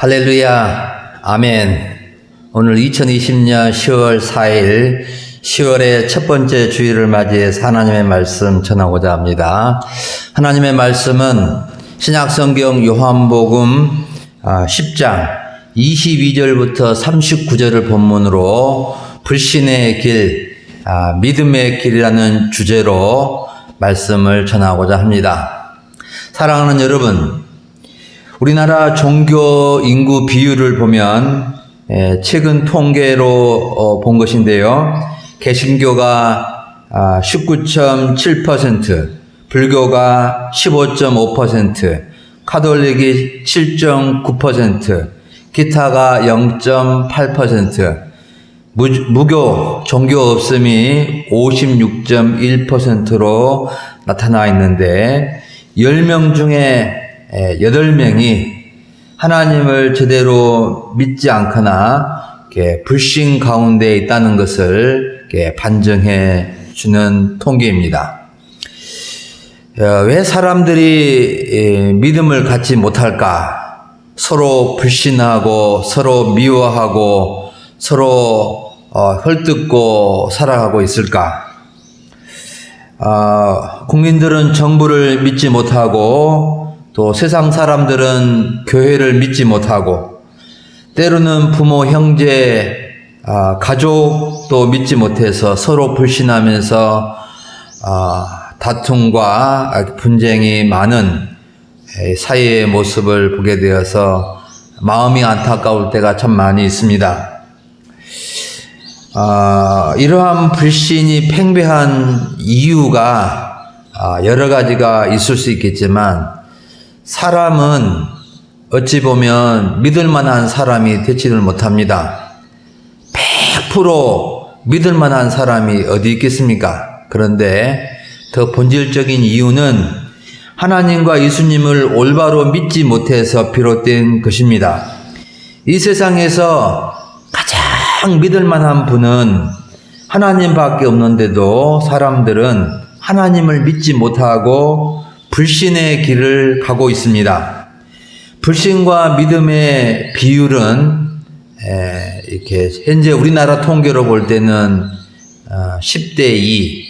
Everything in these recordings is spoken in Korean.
할렐루야, 아멘. 오늘 2020년 10월 4일 10월의 첫 번째 주일을 맞이해서 하나님의 말씀 전하고자 합니다. 하나님의 말씀은 신약성경 요한복음 10장 22절부터 39절을 본문으로 불신의 길, 믿음의 길이라는 주제로 말씀을 전하고자 합니다. 사랑하는 여러분, 우리나라 종교 인구 비율을 보면 최근 통계로 본 것인데요. 개신교가 19.7%, 불교가 15.5%, 카톨릭이 7.9%, 기타가 0.8%, 무교, 종교 없음이 56.1%로 나타나 있는데 10명 중에 8명이 하나님을 제대로 믿지 않거나 불신 가운데 있다는 것을 반증해 주는 통계입니다. 왜 사람들이 믿음을 갖지 못할까? 서로 불신하고 서로 미워하고 서로 헐뜯고 살아가고 있을까? 국민들은 정부를 믿지 못하고 또 세상 사람들은 교회를 믿지 못하고 때로는 부모, 형제, 가족도 믿지 못해서 서로 불신하면서 다툼과 분쟁이 많은 사회의 모습을 보게 되어서 마음이 안타까울 때가 참 많이 있습니다. 이러한 불신이 팽배한 이유가 여러 가지가 있을 수 있겠지만 사람은 어찌 보면 믿을 만한 사람이 되지를 못합니다. 100% 믿을 만한 사람이 어디 있겠습니까? 그런데 더 본질적인 이유는 하나님과 예수님을 올바로 믿지 못해서 비롯된 것입니다. 이 세상에서 가장 믿을 만한 분은 하나님밖에 없는데도 사람들은 하나님을 믿지 못하고 불신의 길을 가고 있습니다. 불신과 믿음의 비율은 이렇게 현재 우리나라 통계로 볼 때는 10대 2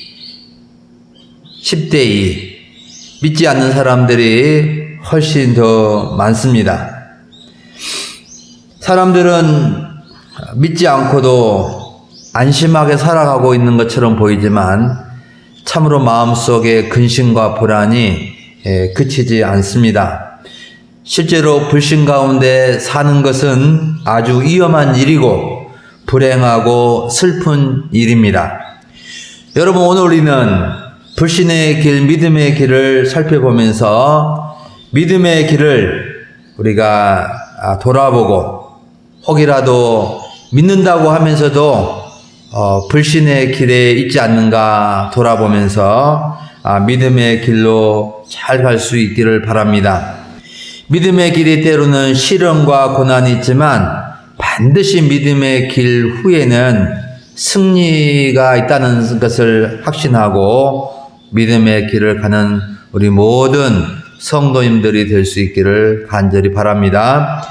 믿지 않는 사람들이 훨씬 더 많습니다. 사람들은 믿지 않고도 안심하게 살아가고 있는 것처럼 보이지만 참으로 마음속에 근심과 불안이 그치지 않습니다. 실제로 불신 가운데 사는 것은 아주 위험한 일이고 불행하고 슬픈 일입니다. 여러분, 오늘 우리는 불신의 길, 믿음의 길을 살펴보면서 믿음의 길을 우리가 돌아보고 혹이라도 믿는다고 하면서도 불신의 길에 있지 않는가 돌아보면서 믿음의 길로 잘 갈 수 있기를 바랍니다. 믿음의 길이 때로는 시련과 고난이 있지만 반드시 믿음의 길 후에는 승리가 있다는 것을 확신하고 믿음의 길을 가는 우리 모든 성도님들이 될 수 있기를 간절히 바랍니다.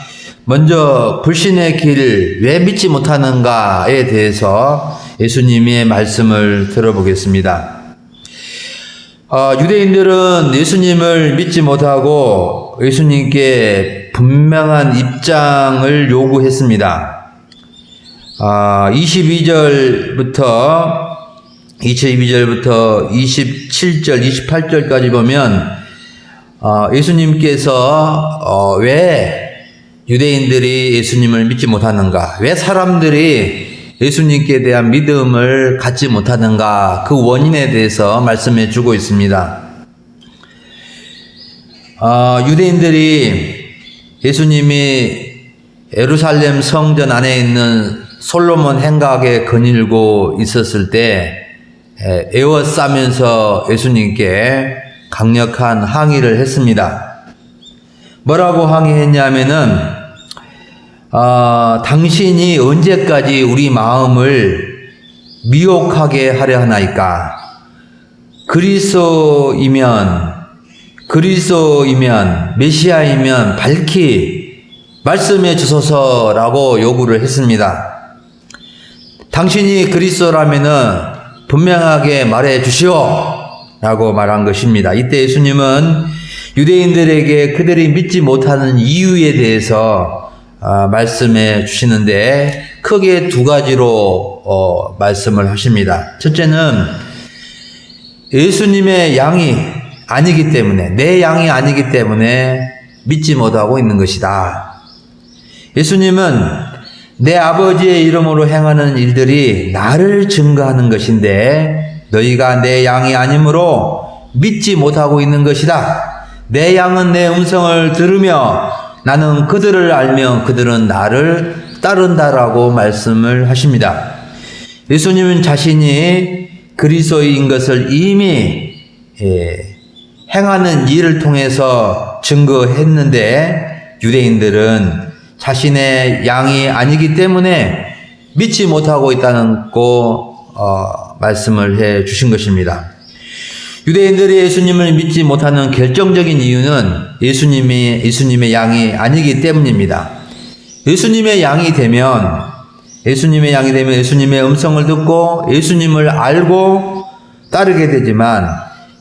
먼저 불신의 길, 왜 믿지 못하는가에 대해서 예수님의 말씀을 들어보겠습니다. 유대인들은 예수님을 믿지 못하고 예수님께 분명한 입장을 요구했습니다. 22절부터 27절, 28절까지 보면 예수님께서 왜 유대인들이 예수님을 믿지 못하는가? 왜 사람들이 예수님께 대한 믿음을 갖지 못하는가? 그 원인에 대해서 말씀해 주고 있습니다. 유대인들이 예수님이 예루살렘 성전 안에 있는 솔로몬 행각에 거닐고 있었을 때 에워싸면서 예수님께 강력한 항의를 했습니다. 뭐라고 항의했냐면은 당신이 언제까지 우리 마음을 미혹하게 하려 하나이까? 그리스도이면 메시아이면 밝히 말씀해 주소서라고 요구를 했습니다. 당신이 그리스도라면은 분명하게 말해 주시오 라고 말한 것입니다. 이때 예수님은 유대인들에게 그들이 믿지 못하는 이유에 대해서 말씀해 주시는데 크게 두 가지로 말씀을 하십니다. 첫째는 예수님의 양이 아니기 때문에, 내 양이 아니기 때문에 믿지 못하고 있는 것이다. 예수님은 내 아버지의 이름으로 행하는 일들이 나를 증거하는 것인데 너희가 내 양이 아니므로 믿지 못하고 있는 것이다. 내 양은 내 음성을 들으며 나는 그들을 알며 그들은 나를 따른다라고 말씀을 하십니다. 예수님은 자신이 그리스도인 것을 이미 행하는 일을 통해서 증거했는데 유대인들은 자신의 양이 아니기 때문에 믿지 못하고 있다는 말씀을 해 주신 것입니다. 유대인들이 예수님을 믿지 못하는 결정적인 이유는 예수님의 양이 아니기 때문입니다. 예수님의 양이 되면 예수님의 음성을 듣고 예수님을 알고 따르게 되지만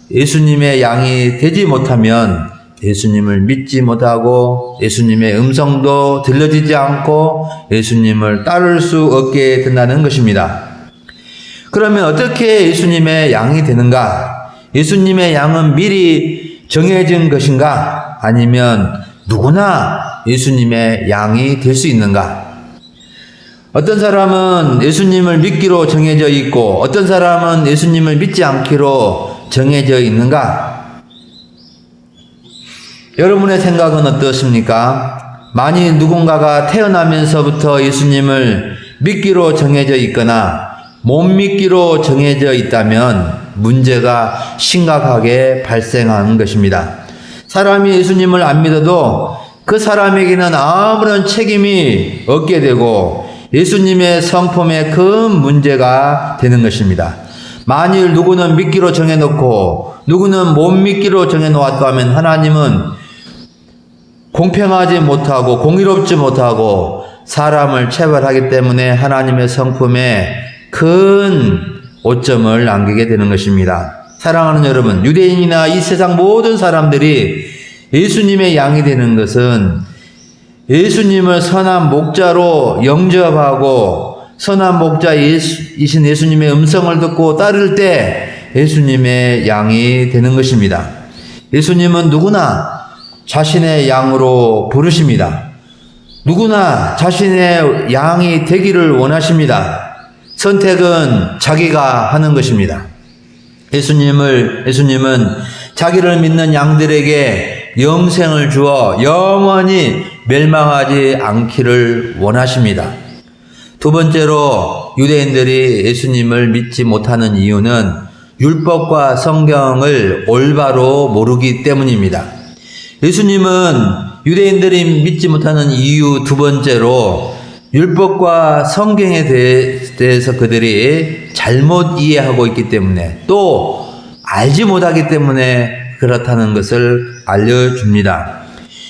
예수님의 양이 되지 못하면 예수님을 믿지 못하고 예수님의 음성도 들려지지 않고 예수님을 따를 수 없게 된다는 것입니다. 그러면 어떻게 예수님의 양이 되는가? 예수님의 양은 미리 정해진 것인가? 아니면 누구나 예수님의 양이 될 수 있는가? 어떤 사람은 예수님을 믿기로 정해져 있고 어떤 사람은 예수님을 믿지 않기로 정해져 있는가? 여러분의 생각은 어떻습니까? 만일 누군가가 태어나면서부터 예수님을 믿기로 정해져 있거나 못 믿기로 정해져 있다면 문제가 심각하게 발생하는 것입니다. 사람이 예수님을 안 믿어도 그 사람에게는 아무런 책임이 없게 되고 예수님의 성품에 큰 문제가 되는 것입니다. 만일 누구는 믿기로 정해놓고 누구는 못 믿기로 정해놓았다 하면 하나님은 공평하지 못하고 공의롭지 못하고 사람을 체벌하기 때문에 하나님의 성품에 큰 오점을 남기게 되는 것입니다. 사랑하는 여러분, 유대인이나 이 세상 모든 사람들이 예수님의 양이 되는 것은 예수님을 선한 목자로 영접하고 선한 목자이신 예수님의 음성을 듣고 따를 때 예수님의 양이 되는 것입니다. 예수님은 누구나 자신의 양으로 부르십니다. 누구나 자신의 양이 되기를 원하십니다. 선택은 자기가 하는 것입니다. 예수님은 자기를 믿는 양들에게 영생을 주어 영원히 멸망하지 않기를 원하십니다. 두 번째로 유대인들이 예수님을 믿지 못하는 이유는 율법과 성경을 올바로 모르기 때문입니다. 예수님은 유대인들이 믿지 못하는 이유 두 번째로 율법과 성경에 대해서 그들이 잘못 이해하고 있기 때문에 또 알지 못하기 때문에 그렇다는 것을 알려줍니다.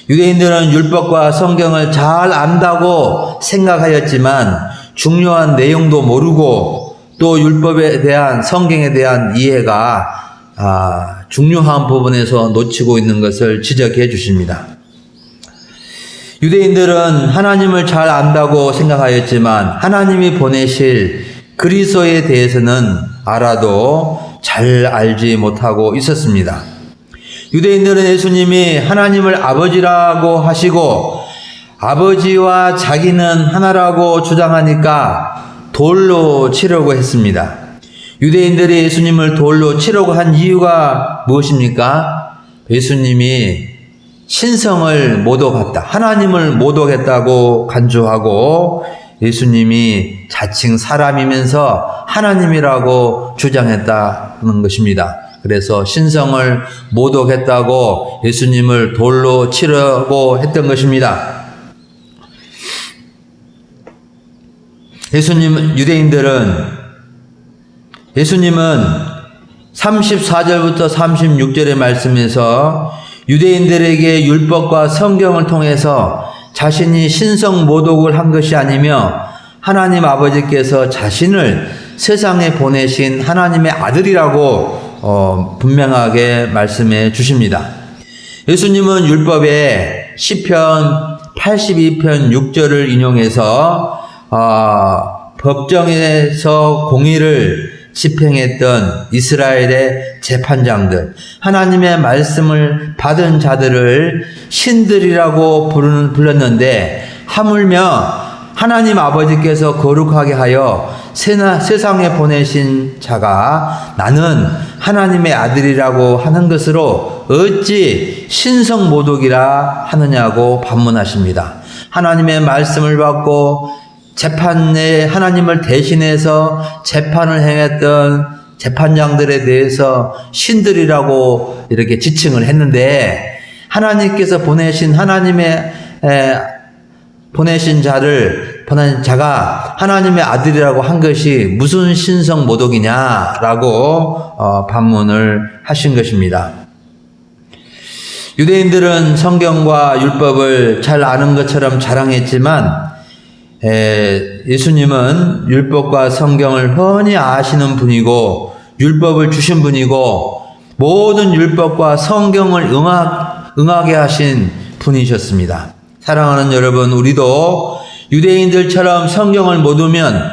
유대인들은 율법과 성경을 잘 안다고 생각하였지만 중요한 내용도 모르고 또 율법에 대한 성경에 대한 이해가 중요한 부분에서 놓치고 있는 것을 지적해 주십니다. 유대인들은 하나님을 잘 안다고 생각하였지만 하나님이 보내실 그리스도에 대해서는 알아도 잘 알지 못하고 있었습니다. 유대인들은 예수님이 하나님을 아버지라고 하시고 아버지와 자기는 하나라고 주장하니까 돌로 치려고 했습니다. 유대인들이 예수님을 돌로 치려고 한 이유가 무엇입니까? 예수님이 신성을 모독했다. 하나님을 모독했다고 간주하고 예수님이 자칭 사람이면서 하나님이라고 주장했다는 것입니다. 그래서 신성을 모독했다고 예수님을 돌로 치려고 했던 것입니다. 예수님은 34절부터 36절의 말씀에서 유대인들에게 율법과 성경을 통해서 자신이 신성 모독을 한 것이 아니며 하나님 아버지께서 자신을 세상에 보내신 하나님의 아들이라고 분명하게 말씀해 주십니다. 예수님은 율법에 시편 82편 6절을 인용해서 법정에서 공의를 집행했던 이스라엘의 재판장들, 하나님의 말씀을 받은 자들을 신들이라고 불렀는데, 하물며 하나님 아버지께서 거룩하게 하여 세상에 보내신 자가 나는 하나님의 아들이라고 하는 것으로 어찌 신성모독이라 하느냐고 반문하십니다. 하나님의 말씀을 받고 재판에 하나님을 대신해서 재판을 행했던 재판장들에 대해서 신들이라고 이렇게 지칭을 했는데, 하나님께서 보내신 보내신 자가 하나님의 아들이라고 한 것이 무슨 신성 모독이냐라고 반문을 하신 것입니다. 유대인들은 성경과 율법을 잘 아는 것처럼 자랑했지만 예수님은 율법과 성경을 훤히 아시는 분이고 율법을 주신 분이고 모든 율법과 성경을 응하게 하신 분이셨습니다. 사랑하는 여러분, 우리도 유대인들처럼 성경을 못 오면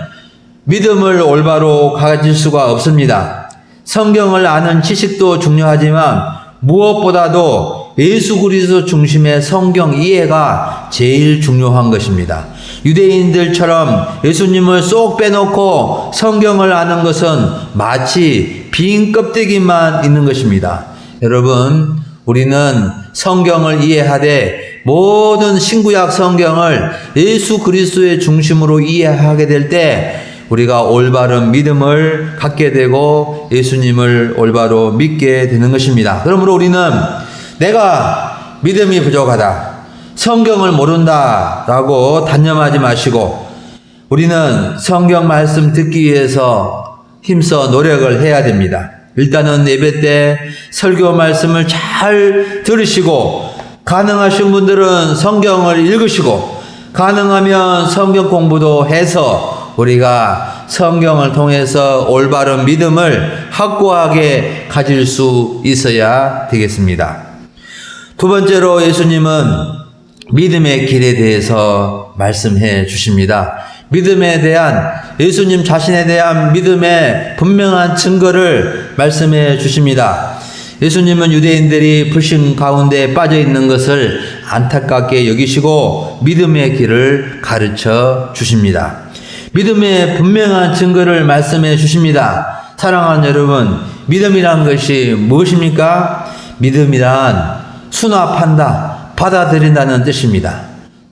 믿음을 올바로 가질 수가 없습니다. 성경을 아는 지식도 중요하지만 무엇보다도 예수 그리스도 중심의 성경 이해가 제일 중요한 것입니다. 유대인들처럼 예수님을 쏙 빼놓고 성경을 아는 것은 마치 빈 껍데기만 있는 것입니다. 여러분, 우리는 성경을 이해하되 모든 신구약 성경을 예수 그리스도의 중심으로 이해하게 될 때 우리가 올바른 믿음을 갖게 되고 예수님을 올바로 믿게 되는 것입니다. 그러므로 우리는 내가 믿음이 부족하다, 성경을 모른다 라고 단념하지 마시고 우리는 성경 말씀 듣기 위해서 힘써 노력을 해야 됩니다. 일단은 예배 때 설교 말씀을 잘 들으시고, 가능하신 분들은 성경을 읽으시고, 가능하면 성경 공부도 해서 우리가 성경을 통해서 올바른 믿음을 확고하게 가질 수 있어야 되겠습니다. 두 번째로 예수님은 믿음의 길에 대해서 말씀해 주십니다. 믿음에 대한, 예수님 자신에 대한 믿음의 분명한 증거를 말씀해 주십니다. 예수님은 유대인들이 불신 가운데 빠져 있는 것을 안타깝게 여기시고 믿음의 길을 가르쳐 주십니다. 믿음의 분명한 증거를 말씀해 주십니다. 사랑하는 여러분, 믿음이란 것이 무엇입니까? 믿음이란 수납한다, 받아들인다는 뜻입니다.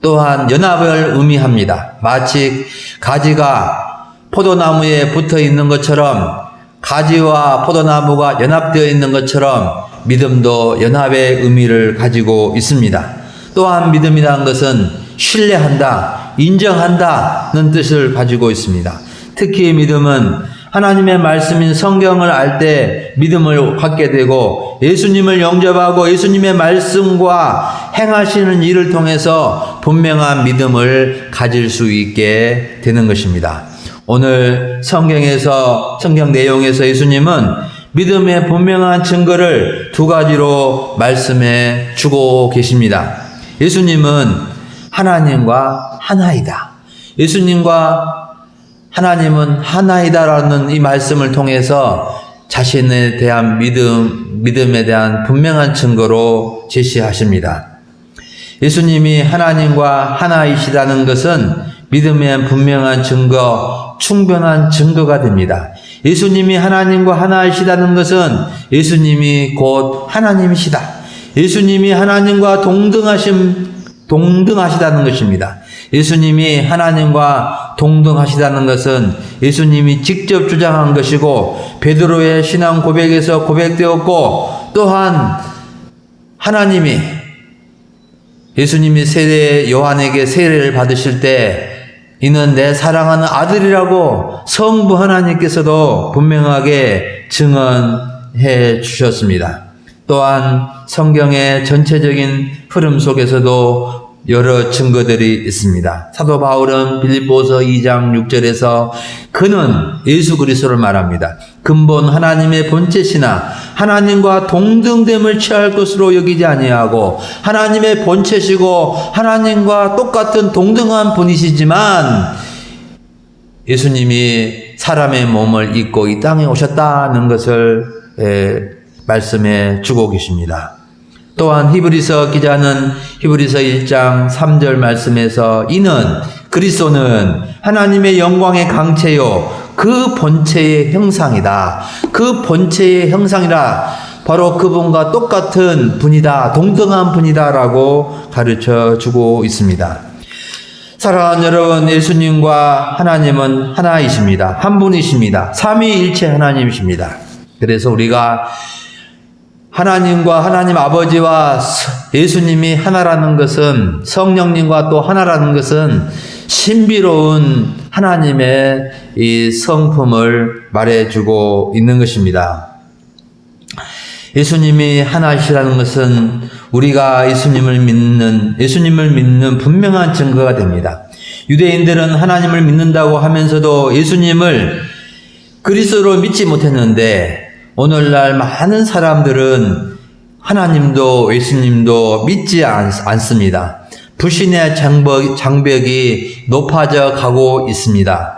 또한 연합을 의미합니다. 마치 가지가 포도나무에 붙어 있는 것처럼, 가지와 포도나무가 연합되어 있는 것처럼 믿음도 연합의 의미를 가지고 있습니다. 또한 믿음이라는 것은 신뢰한다, 인정한다는 뜻을 가지고 있습니다. 특히 믿음은 하나님의 말씀인 성경을 알 때 믿음을 갖게 되고, 예수님을 영접하고 예수님의 말씀과 행하시는 일을 통해서 분명한 믿음을 가질 수 있게 되는 것입니다. 오늘 성경 내용에서 예수님은 믿음의 분명한 증거를 두 가지로 말씀해 주고 계십니다. 예수님은 하나님과 하나이다. 예수님과 하나님은 하나이다라는 이 말씀을 통해서 자신에 대한 믿음에 대한 분명한 증거로 제시하십니다. 예수님이 하나님과 하나이시다는 것은 믿음의 분명한 증거, 충분한 증거가 됩니다. 예수님이 하나님과 하나이시다는 것은 예수님이 곧 하나님이시다, 예수님이 하나님과 동등하시다는 것입니다. 예수님이 하나님과 동등하시다는 것은 예수님이 직접 주장한 것이고 베드로의 신앙 고백에서 고백되었고, 또한 하나님이 예수님이 요한에게 세례를 받으실 때 이는 내 사랑하는 아들이라고 성부 하나님께서도 분명하게 증언해 주셨습니다. 또한 성경의 전체적인 흐름 속에서도 여러 증거들이 있습니다. 사도 바울은 빌립보서 2장 6절에서 그는 예수 그리스도를 말합니다. 근본 하나님의 본체시나 하나님과 동등됨을 취할 것으로 여기지 아니하고 하나님의 본체시고 하나님과 똑같은 동등한 분이시지만 예수님이 사람의 몸을 입고 이 땅에 오셨다는 것을 말씀해 주고 계십니다. 또한 히브리서 기자는 히브리서 1장 3절 말씀에서 이는 그리스도는 하나님의 영광의 강체요 그 본체의 형상이다. 그 본체의 형상이라 바로 그분과 똑같은 분이다. 동등한 분이다라고 가르쳐 주고 있습니다. 사랑하는 여러분, 예수님과 하나님은 하나이십니다. 한 분이십니다. 삼위일체 하나님이십니다. 그래서 우리가 하나님과 하나님 아버지와 예수님이 하나라는 것은, 성령님과 또 하나라는 것은 신비로운 하나님의 이 성품을 말해주고 있는 것입니다. 예수님이 하나이시라는 것은 우리가 예수님을 믿는 분명한 증거가 됩니다. 유대인들은 하나님을 믿는다고 하면서도 예수님을 그리스도로 믿지 못했는데 오늘날 많은 사람들은 하나님도 예수님도 믿지 않습니다. 불신의 장벽이 높아져 가고 있습니다.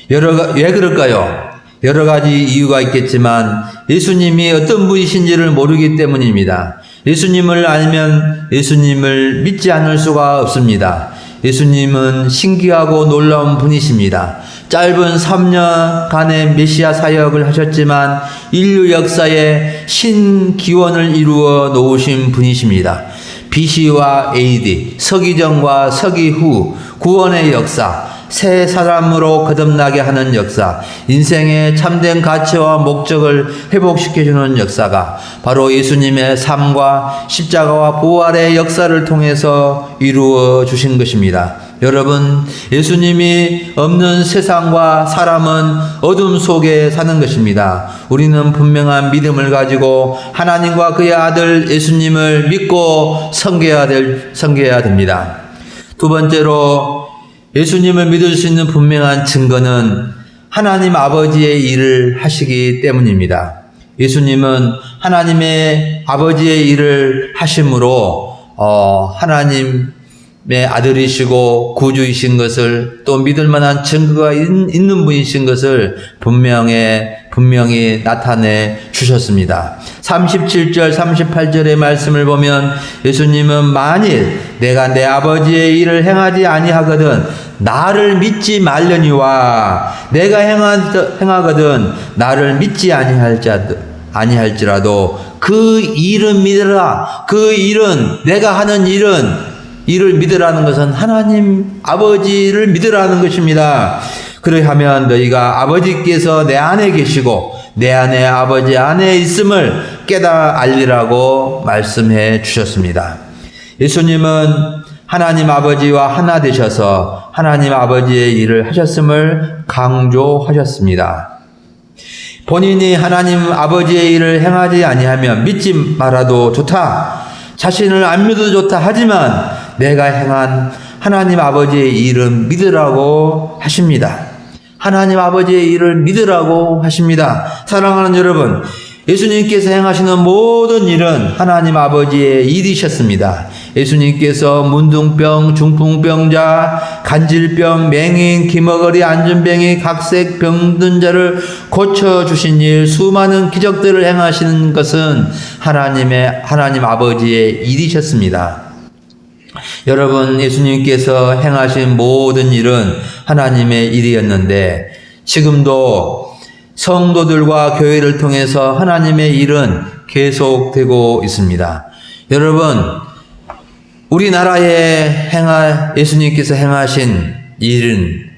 왜 그럴까요? 여러 가지 이유가 있겠지만 예수님이 어떤 분이신지를 모르기 때문입니다. 예수님을 알면 예수님을 믿지 않을 수가 없습니다. 예수님은 신기하고 놀라운 분이십니다. 짧은 3년간의 메시아 사역을 하셨지만 인류 역사에 신기원을 이루어 놓으신 분이십니다. BC와 AD, 서기전과 서기후, 구원의 역사, 새 사람으로 거듭나게 하는 역사, 인생의 참된 가치와 목적을 회복시켜주는 역사가 바로 예수님의 삶과 십자가와 부활의 역사를 통해서 이루어 주신 것입니다. 여러분, 예수님이 없는 세상과 사람은 어둠 속에 사는 것입니다. 우리는 분명한 믿음을 가지고 하나님과 그의 아들 예수님을 믿고 섬겨야 됩니다. 두 번째로 예수님을 믿을 수 있는 분명한 증거는 하나님 아버지의 일을 하시기 때문입니다. 예수님은 하나님의 아버지의 일을 하심으로 하나님의 아들이시고 구주이신 것을 또 믿을 만한 증거가 있는 분이신 것을 분명히 나타내 주셨습니다. 37절 38절의 말씀을 보면 예수님은 만일 내가 내 아버지의 일을 행하지 아니하거든 나를 믿지 말려니와 내가 행하거든 나를 믿지 아니할지라도 그 일은 믿으라. 그 일은 내가 하는 일을 믿으라는 것은 하나님 아버지를 믿으라는 것입니다. 그러하면 너희가 아버지께서 내 안에 계시고 내 안에 아버지 안에 있음을 깨달아 알리라고 말씀해 주셨습니다. 예수님은 하나님 아버지와 하나 되셔서 하나님 아버지의 일을 하셨음을 강조하셨습니다. 본인이 하나님 아버지의 일을 행하지 아니하면 믿지 말아도 좋다. 자신을 안 믿어도 좋다. 하지만 내가 행한 하나님 아버지의 일은 믿으라고 하십니다. 하나님 아버지의 일을 믿으라고 하십니다. 사랑하는 여러분, 예수님께서 행하시는 모든 일은 하나님 아버지의 일이셨습니다. 예수님께서 문둥병, 중풍병자, 간질병, 맹인, 기머거리, 안전병이, 각색 병든 자를 고쳐주신 일, 수많은 기적들을 행하시는 것은 하나님 아버지의 일이셨습니다. 여러분, 예수님께서 행하신 모든 일은 하나님의 일이었는데 지금도 성도들과 교회를 통해서 하나님의 일은 계속되고 있습니다. 여러분, 우리나라에 예수님께서 행하신 일은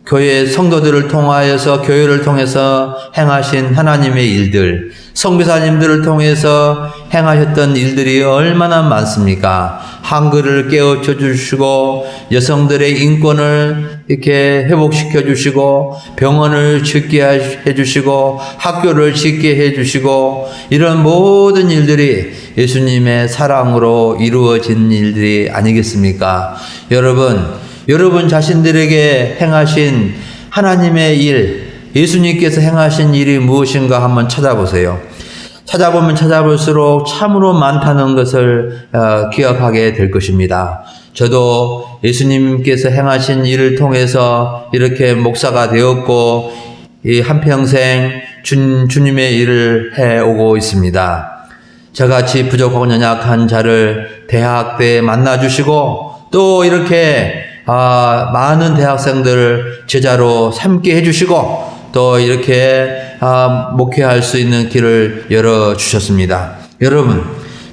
교회 성도들을 통하여서 교회를 통해서 행하신 하나님의 일들, 선교사님들을 통해서 행하셨던 일들이 얼마나 많습니까? 한글을 깨우쳐 주시고 여성들의 인권을 이렇게 회복시켜 주시고 병원을 짓게 해 주시고 학교를 짓게 해 주시고 이런 모든 일들이 예수님의 사랑으로 이루어진 일들이 아니겠습니까? 여러분 자신들에게 행하신 하나님의 일, 예수님께서 행하신 일이 무엇인가 한번 찾아보세요. 찾아보면 찾아볼수록 참으로 많다는 것을 기억하게 될 것입니다. 저도 예수님께서 행하신 일을 통해서 이렇게 목사가 되었고 이 한평생 주님의 일을 해오고 있습니다. 저같이 부족하고 연약한 자를 대학 때 만나주시고 또 이렇게 많은 대학생들을 제자로 삼게 해주시고 또 이렇게 목회할 수 있는 길을 열어주셨습니다. 여러분,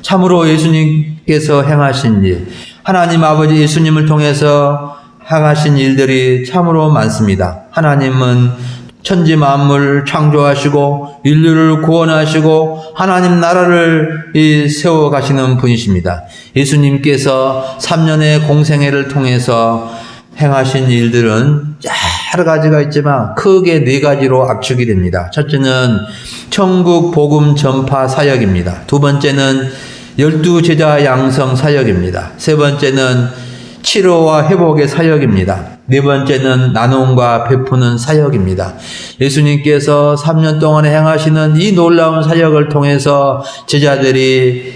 참으로 예수님께서 행하신 일, 하나님 아버지 예수님을 통해서 행하신 일들이 참으로 많습니다. 하나님은 천지 만물을 창조하시고 인류를 구원하시고 하나님 나라를 세워 가시는 분이십니다. 예수님께서 3년의 공생애를 통해서 행하신 일들은 여러 가지가 있지만 크게 4가지로 압축이 됩니다. 첫째는 천국 복음 전파 사역입니다. 두 번째는 12제자 양성 사역입니다. 세 번째는 치료와 회복의 사역입니다. 네 번째는 나눔과 베푸는 사역입니다. 예수님께서 3년 동안에 행하시는 이 놀라운 사역을 통해서 제자들이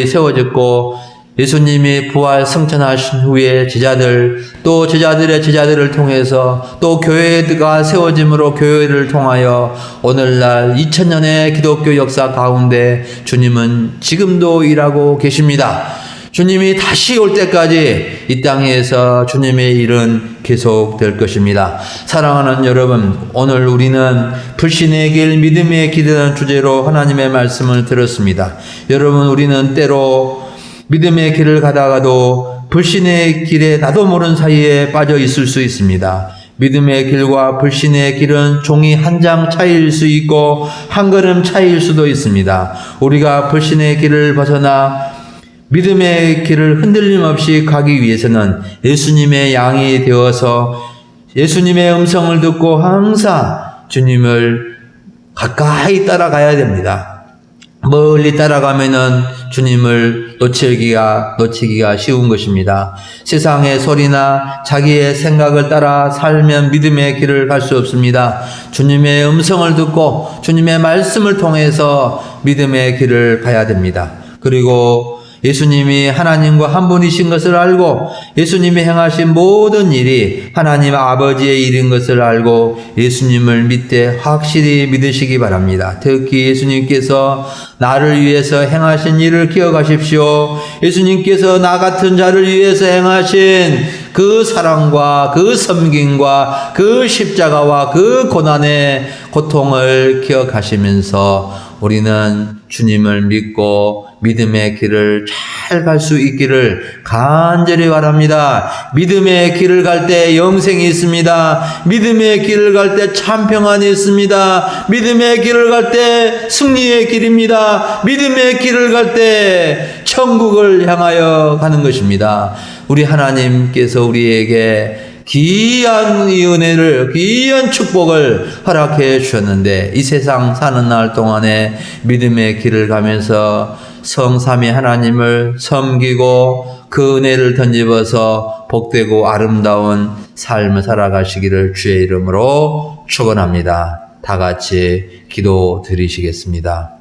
세워졌고 예수님이 부활 승천하신 후에 제자들 또 제자들의 제자들을 통해서 또 교회가 세워짐으로 교회를 통하여 오늘날 2000년의 기독교 역사 가운데 주님은 지금도 일하고 계십니다. 주님이 다시 올 때까지 이 땅에서 주님의 일은 계속될 것입니다. 사랑하는 여러분, 오늘 우리는 불신의 길, 믿음의 길이라는 주제로 하나님의 말씀을 들었습니다. 여러분, 우리는 때로 믿음의 길을 가다가도 불신의 길에 나도 모르는 사이에 빠져 있을 수 있습니다. 믿음의 길과 불신의 길은 종이 한 장 차이일 수 있고 한 걸음 차이일 수도 있습니다. 우리가 불신의 길을 벗어나 믿음의 길을 흔들림 없이 가기 위해서는 예수님의 양이 되어서 예수님의 음성을 듣고 항상 주님을 가까이 따라가야 됩니다. 멀리 따라가면은 주님을 놓치기가 쉬운 것입니다. 세상의 소리나 자기의 생각을 따라 살면 믿음의 길을 갈 수 없습니다. 주님의 음성을 듣고 주님의 말씀을 통해서 믿음의 길을 가야 됩니다. 그리고 예수님이 하나님과 한 분이신 것을 알고 예수님이 행하신 모든 일이 하나님 아버지의 일인 것을 알고 예수님을 믿되 확실히 믿으시기 바랍니다. 특히 예수님께서 나를 위해서 행하신 일을 기억하십시오. 예수님께서 나 같은 자를 위해서 행하신 그 사랑과 그 섬김과 그 십자가와 그 고난의 고통을 기억하시면서 우리는 주님을 믿고 믿음의 길을 잘 갈 수 있기를 간절히 바랍니다. 믿음의 길을 갈 때 영생이 있습니다. 믿음의 길을 갈 때 참 평안이 있습니다. 믿음의 길을 갈 때 승리의 길입니다. 믿음의 길을 갈 때 천국을 향하여 가는 것입니다. 우리 하나님께서 우리에게 귀한 이 은혜를, 귀한 축복을 허락해 주셨는데 이 세상 사는 날 동안에 믿음의 길을 가면서 성삼위 하나님을 섬기고 그 은혜를 던집어서 복되고 아름다운 삶을 살아가시기를 주의 이름으로 축원합니다. 다 같이 기도 드리시겠습니다.